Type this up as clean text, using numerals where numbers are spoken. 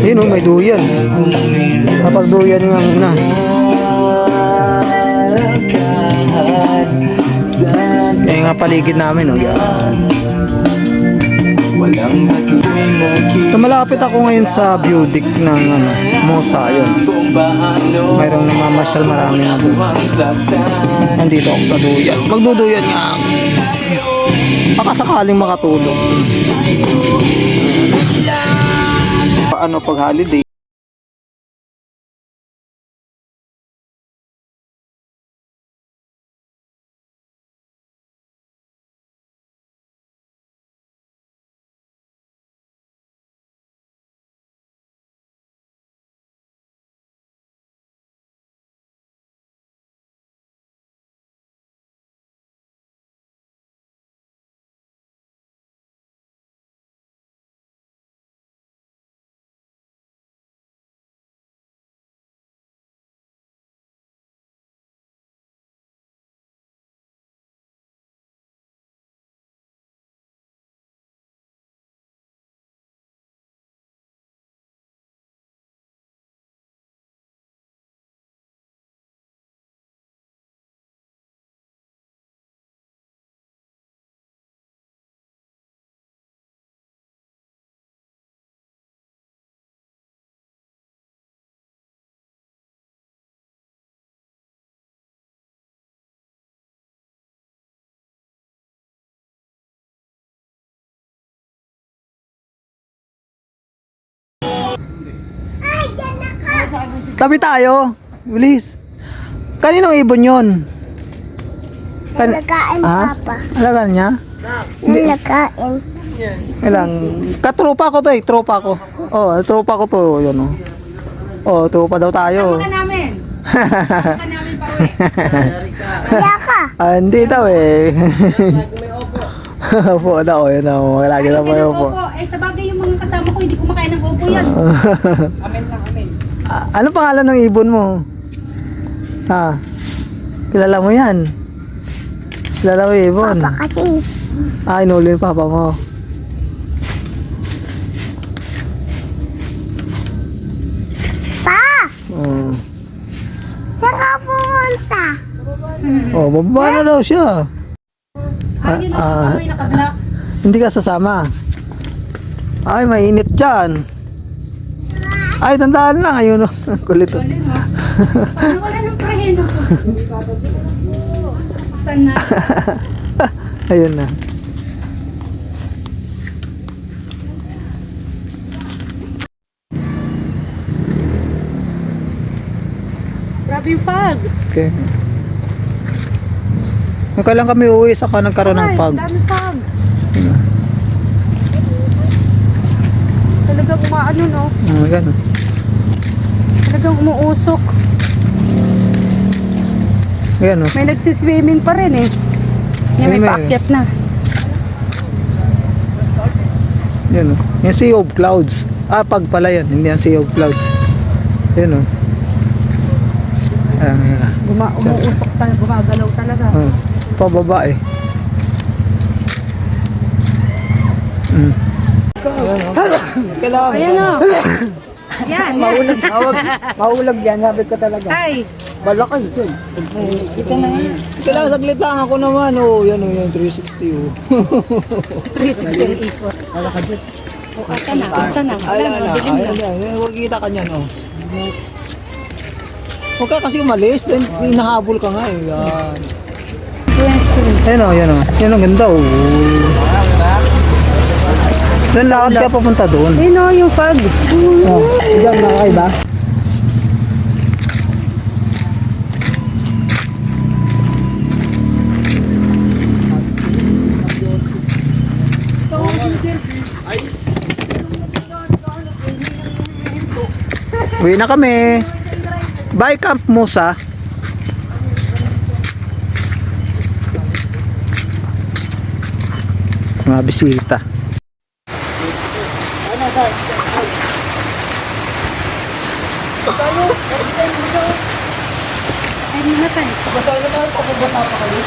Yun o, may duyan. Kapag duyan nga na. Kaya nga paligid namin o. So, malapit ako ngayon sa view deck ng Mosa. Yun. Mayroong namamasyal, marami na doon. Nandito ako sa duyan. Magduduyan nga. Baka sakaling makatulog. Paano pag holiday? Tabi tayo. Bilis. Kaninong ibon yun? Nalagain, Papa. Alagaan niya? Nalagain. Ilang? Katropa ko to eh. Tropa ko. Oh, tropa ko to. Yun oh. Oh, tropa daw tayo. Saan ka namin? Saan ka namin pa uwi? Kaya ka. Hindi daw eh. Opo daw. Yun oh. Lagi na po yung opo. Eh, sa bagay yung mga kasama ko, hindi kumakain ng opo yan. Amen lang, amen. Ano pangalan ng ibon mo? Ha? Kilala mo yan? Kilala mo yung ibon? Papa kasi. Inuli yung papa mo. Pa! Oh. Saan ka pumunta? Oh, bababa na daw siya. Ayun, may nakablock. Hindi ka sasama. Ay, mainit dyan. Ay, tandaan lang. Ayun, kulit. Wala nang preheno. Saan na? Ayun na. Grabe yung pag. Okay. Kailan kami uwi, saka nagkaroon ng pag. Dami pag. Talagang umaano, no? Gano'n. Talagang umuusok. Gano'n. May nagsiswimming pa rin eh. Yan, may May- paakyat na. Yan o. Yung Sea of Clouds. Pag pala yan. Hindi yan Sea of Clouds. Yan o. Umuusok talaga, gumagalaw talaga. Pababa eh. Kailangan. Ayan o. Yan, Maulag. Maulag yan. Sabi ko talaga. Ay, Balakay. Kita na yan. Kailangan saglit lang ako naman. Oh, yan o. Yan 360 oh. 360 ang ikot. O, asa na, asa na. Wala na, dilim na. Huwag kita ka niyan oh. Huwag ka kasi umalis. Then hinahabol ka nga eh. Yan. Yan o, yan o. Yan ang ganda oh. Then lakad ka papunta doon. Ayun o, yung fog. Oh, diyan nakakaiba. Uwi na kami. Bye Camp Mosa. Mga bisita. Ay, hindi na tayo. Basa na tayo, pababasa pa kayo.